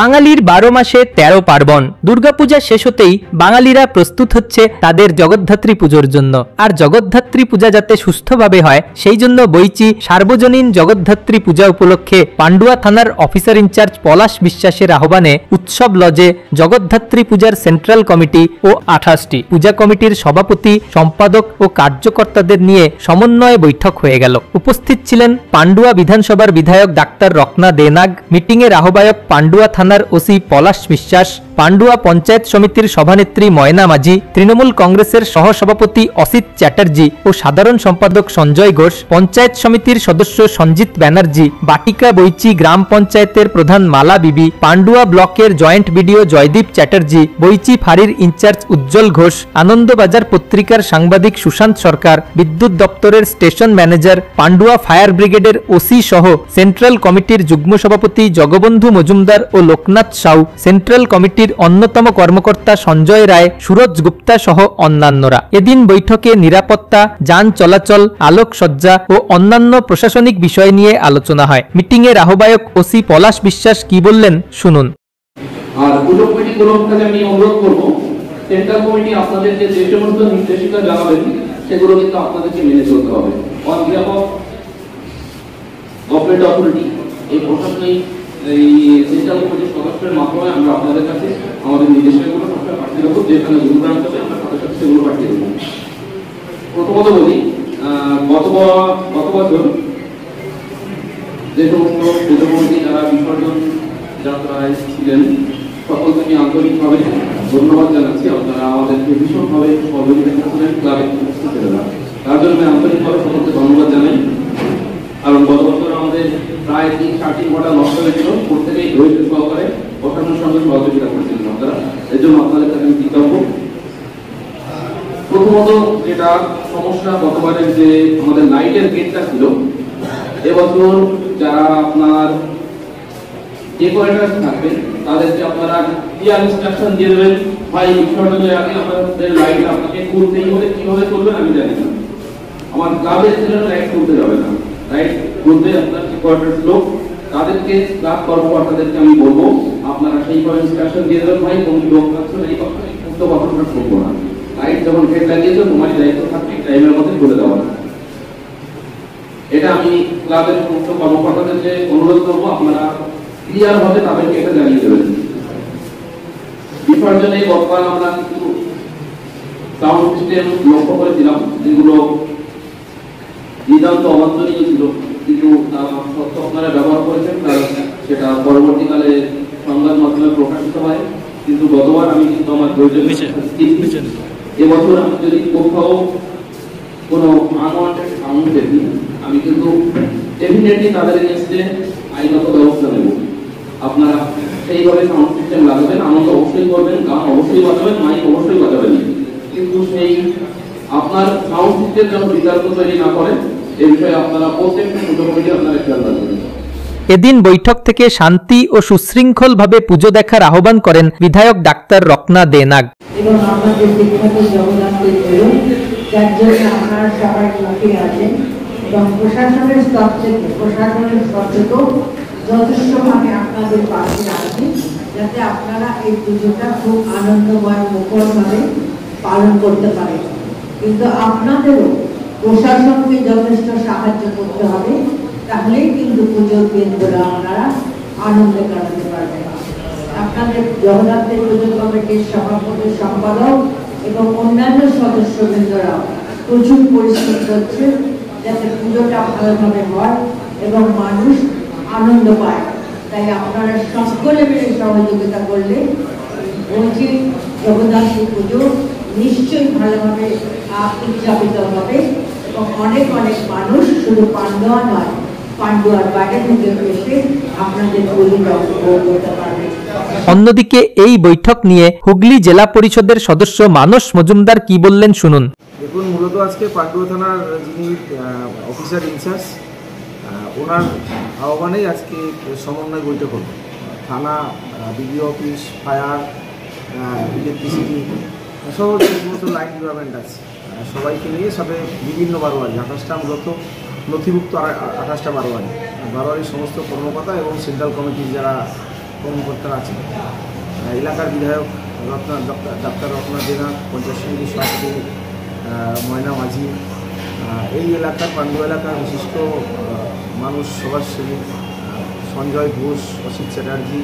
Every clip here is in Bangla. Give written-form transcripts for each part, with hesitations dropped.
বাঙালির 12 মাসে 13 পার্বণ। দুর্গাপূজা শেষ হতেই বাঙালিরা প্রস্তুত হচ্ছে তাদের জগদ্ধাত্রী পুজোর জন্য। আর জগদ্ধাত্রী পূজা যাতে সুষ্ঠুভাবে হয় সেই জন্য বইচি সার্বজনীন জগদ্ধাত্রী পূজা উপলক্ষে পান্ডুয়া থানার অফিসার ইনচার্জ পলাশ বিশ্বাসের আহ্বানে উৎসব লজে জগদ্ধাত্রী পূজার সেন্ট্রাল কমিটি ও 28টি পূজা কমিটির সভাপতি, সম্পাদক ও কার্যকর্তাদের নিয়ে সমন্বয় বৈঠক হয়ে গেল। উপস্থিত ছিলেন পান্ডুয়া বিধানসভার বিধায়ক ডাক্তার রত্না দেনাগ, মিটিংয়ের আহ্বায়ক পান্ডুয়া থানার ওসি পলাশ বিশ্বাস, পান্ডুয়া পঞ্চায়েত সমিতির সভানেত্রী ময়না মাঝি, তৃণমূল কংগ্রেসের সহসভাপতি অসিত চ্যাটার্জি ও সাধারণ সম্পাদক সঞ্জয় ঘোষ, পঞ্চায়েত সমিতির সদস্য সঞ্জিত ব্যানার্জি, বাটিকা বইচি গ্রাম পঞ্চায়েতের প্রধান মালা বিবি, পান্ডুয়া ব্লকের জয়েন্ট বিডিও জয়দীপ চ্যাটার্জি, বইচি ফাঁড়ির ইনচার্জ উজ্জ্বল ঘোষ, আনন্দবাজার পত্রিকার সাংবাদিক সুশান্ত সরকার, বিদ্যুৎ দপ্তরের স্টেশন ম্যানেজার, পান্ডুয়া ফায়ার ব্রিগেডের ওসি সহ সেন্ট্রাল কমিটির যুগ্ম সভাপতি জগবন্ধু মজুমদার ও লোকনাথ সাউ, সেন্ট্রাল কমিটির অন্যতম কর্মকর্তা সঞ্জয় রায়, সুরজ গুপ্তা সহ অন্যান্যরা। এদিন বৈঠকে নিরাপত্তা, যান চলাচল, আলোকসজ্জা ও অন্যান্য প্রশাসনিক বিষয় নিয়ে আলোচনা হয়। মিটিংয়ের আহ্বায়ক ওসি পলাশ বিশ্বাস কি বললেন শুনুন। আর পুজো কমিটি কর্মকর্তাকে আমি অনুরোধ করব, সেন্ট্রাল কমিটি আপনাদেরকে যে সমস্ত নির্দেশিকা জানাবেন সেগুলো কিন্তু আপনাদেরকে মেনে চলতে হবে। On behalf of government authority, এই প্রশাসনিক এই সেন্ট্রাল কমিটির সদস্যের মাধ্যমে আমরা আপনাদের কাছে আমাদের নির্দেশিকাগুলো সবসময় পাঠিয়ে দেবো। যেখানে ভুলভ্রান্তি হবে আমরা সাথে সাথে সেগুলো পাঠিয়ে দেবো। প্রথমত বলি, গত বছর যে সমস্ত পুজো কমিটি যারা বিসর্জন যাত্রায় ছিলেন সকলকে আমি আন্তরিকভাবে ধন্যবাদ জানাচ্ছি। আপনারা আমাদেরকে ভীষণভাবে সহযোগিতা করেছিলেন ক্লাবের ছেলেরা, তার জন্য আমি আন্তরিকভাবে সকলকে ধন্যবাদ জানাই। কারণ গত বছর আমাদের প্রায় 3-4 ঘন্টা নষ্ট হয়েছিল, প্রত্যেকেই ধৈর্য সহকারে প্রশাসনের সঙ্গে সহযোগিতা করেছিলেন আপনারা, এর জন্য আপনাদের কাছে আমি কৃতজ্ঞ। প্রথমত যেটা সমস্যা, গতবারের যে আমাদের লাইটের গেটটা ছিল, এবছর যারা আপনার ডেকোরেটর থাকবেন তাদেরকে আপনারা ক্লিয়ার ইনস্ট্রাকশন দিয়ে দেবেন, ভাই বিসর্জনের আগে আমাদের লাইট আপনাকে খুলতেই হবে, কিভাবে করবেন আমি জানি না। আমার ক্লাবের ছেলেরা লাইট খুলতে যাবে না, লাইট খুলতে আপনার ডেকোরেটর লোক, তাদেরকে ক্লাব কর্মকর্তাদেরকে আমি বলবো আপনারা সেইভাবে ইনস্ট্রাকশন দিয়ে দেবেন, ভাই কোন লোক থাকছে এই কথা উক্ত কথাটা করবো না, লাইট যখন গেট লাগিয়েছো তোমারই দায়িত্ব থাকবে টাইমের মধ্যে খুলে দেওয়া। এটা আমি ক্লাবের সমস্ত কর্মকর্তাদেরকে অনুরোধ করবো, আপনারা ক্লিয়ার ভাবে তাদেরকে এটা জানিয়ে দেবেন। বিসর্জনে গতকাল আমরা কিছু সাউন্ড সিস্টেম লক্ষ্য করেছিলাম যেগুলো নিতান্ত অবাঞ্ছনীয় ছিল, কিন্তু সত্য আপনারা ব্যবহার করেছেন, সেটা পরবর্তীকালে সংবাদ মাধ্যমে প্রকাশিত হয়। কিন্তু গতবার আমি কিন্তু আমার এবছর আমি যদি কোথাও কোনো আনওয়ান্টেড সাউন্ড দেখি আমি কিন্তু ডেফিনেটলি তাদের এগেইনস্টে আইনগত ব্যবস্থা নেব। আপনারা সেইভাবে সাউন্ড সিস্টেম লাগাবেন, আনন্দ অবশ্যই করবেন, গান অবশ্যই বাজাবেন, মাইক অবশ্যই বাজাবেন, কিন্তু সেই আপনার সাউন্ড সিস্টেম যেন বিতর্ক তৈরি না করে এই বিষয়ে আপনারা প্রত্যেকটা পুজো কমিটি আপনারা খেয়াল রাখবেন। এদিন বৈঠক থেকে শান্তি ও সুশৃঙ্খলভাবে পুজো দেখার আহ্বান করেন বিধায়ক ডাক্তার রত্না দেনাগ। এবং আমাদের বিখ্যাত জগন্নাথের বেরোন, যার জন্য আপনারা সবাই মুখে আছেন এবং প্রশাসনের স্তর থেকেও যথেষ্টভাবে আপনাদের পাশে আছেন, যাতে আপনারা এই পুজোটা খুব আনন্দময় মুখরভাবে পালন করতে পারেন। কিন্তু আপনাদেরও প্রশাসনকে যথেষ্ট সাহায্য করতে হবে, তাহলেই কিন্তু পুজোর দিনগুলো আপনারা আনন্দে কাটাতে পারবেন। আপনাদের জগন্নাথের পুজো কমিটির সভাপতি, সম্পাদক এবং অন্যান্য সদস্যবৃন্দরা প্রচুর পরিশ্রম করছে যাতে পুজোটা ভালোভাবে হয় এবং মানুষ আনন্দ পায়। তাই আপনারা সকলে মিলে সহযোগিতা করলে বলছি জগন্নাথের পুজো নিশ্চয়ই ভালোভাবে উদযাপিত হবে এবং অনেক অনেক মানুষ শুধু পান্ডুয়া নয়, পান্ডুয়ার বাইরে থেকে এসে আপনাদের পুজোটা উপভোগ করতে পারবে। অন্যদিকে এই বৈঠক নিয়ে হুগলি জেলা পরিষদের সদস্য মানস মজুমদার কি বললেন শুনুন। দেখুন, মূলত আজকে পান্ডুয়া থানার যিনি অফিসার ইনচার্জ, ওনার আহ্বানেই আজকে সমন্বয় বৈঠক হল। থানা, বিডিও অফিস, ফায়ার, ইলেকট্রিসিটি সহ যে সমস্ত লাইন ডিপার্টমেন্ট আছে সবাইকে নিয়ে সাথে বিভিন্ন বারোয়ারি, 28টা মূলত নথিভুক্ত 28টা বারোয়ারির সমস্ত কর্মকর্তা এবং সেন্ট্রাল কমিটির যারা কর্মকর্তারা আছেন, এলাকার বিধায়ক ডাক্তার রত্না জেনা, পঞ্চায়েত সমিতির সভাপতি ময়না মাঝি, এই এলাকার পাণ্ডু এলাকার বিশিষ্ট মানুষ, সমাজসেবী সঞ্জয় ঘোষ, অসিত চ্যাটার্জি,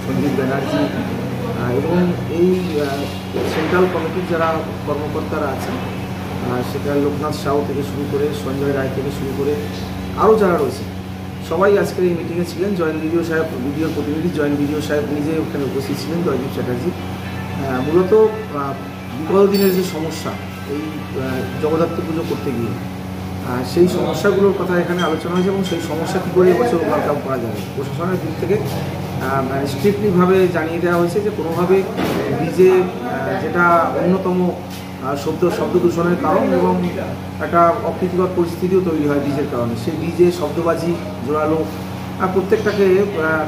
সঞ্জীব ব্যানার্জি এবং এই সেন্ট্রাল কমিটির যারা কর্মকর্তারা আছেন, সেটা লোকনাথ সাউ থেকে শুরু করে সঞ্জয় রায় থেকে শুরু করে আরও যারা রয়েছে, সবাই আজকের এই মিটিংয়ে ছিলেন। জয়েন্ট বিডিও সাহেব, বিডিওর প্রতিনিধি জয়েন্ট বিডিও সাহেব নিজে ওখানে উপস্থিত ছিলেন, জয়দীপ চ্যাটার্জি। মূলত বিগত দিনের যে সমস্যা এই জগদ্ধাত্রী পুজো করতে গিয়ে, সেই সমস্যাগুলোর কথা এখানে আলোচনা হয়েছে এবং সেই সমস্যা কী করে এবছর ওভারকাম করা যাবে প্রশাসনের দিক থেকে স্ট্রিক্টলিভাবে জানিয়ে দেওয়া হয়েছে যে কোনোভাবে ডিজে, যেটা অন্যতম শব্দ দূষণের কারণ এবং একটা অপ্রীতিকর পরিস্থিতিও তৈরি হয় ডিজের কারণে, সেই ডিজে শব্দবাজি জোরালো প্রত্যেকটাকে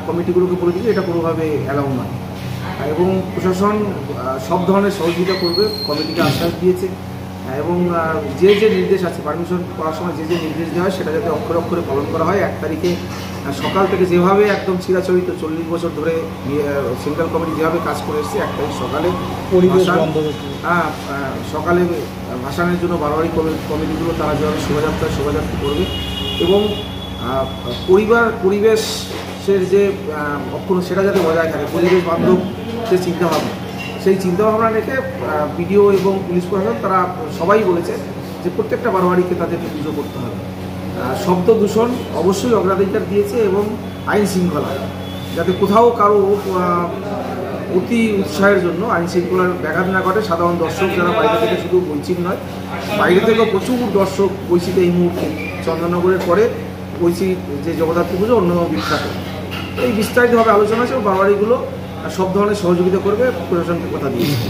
কমিটিগুলোকে বলে দিয়েছে এটা কোনোভাবে অ্যালাউ নয় এবং প্রশাসন সব ধরনের সহযোগিতা করবে, কমিটিকে আশ্বাস দিয়েছে এবং যে নির্দেশ আছে পারমিশন করার সময় যে নির্দেশ দেওয়া হয় সেটা যাতে অক্ষরে অক্ষরে পালন করা হয়। 1 তারিখে সকাল থেকে যেভাবে একদম চিরাচরিত 40 বছর ধরে সেন্ট্রাল কমিটি যেভাবে কাজ করে এসছে, 1 তারিখ সকালে সকালে ভাসানের জন্য বারোয়ারি কমিটিগুলো তারা যেভাবে শোভাযাত্রা করবে এবং পরিবেশের যে অক্ষুণ্ণ সেটা যাতে বজায় থাকে, পরিবেশ বান্ধব যে চিন্তাভাবনা, সেই চিন্তাভাবনা রেখে বিডিও এবং পুলিশ প্রশাসন তারা সবাই বলেছে যে প্রত্যেকটা বারোয়ারিকে তাদেরকে পুজো করতে হবে। শব্দ দূষণ অবশ্যই অগ্রাধিকার দিয়েছে এবং আইন শৃঙ্খলা যাতে কোথাও কারো অতি উৎসাহের জন্য আইন শৃঙ্খলার ব্যাঘাত না ঘটে। সাধারণ দর্শক যারা বাইরে থেকে, শুধু বৈচিত নয়, বাইরে থেকেও প্রচুর দর্শক বৈচিতে এই মুহূর্তে চন্দননগরের পরে বৈচিত যে জগদ্ধাত্রী পুজো অন্যতম বিখ্যাত। এই বিস্তারিতভাবে আলোচনা আছে এবং বারোয়ারিগুলো সব ধরনের সহযোগিতা করবে, প্রশাসনকে কথা দিয়েছে।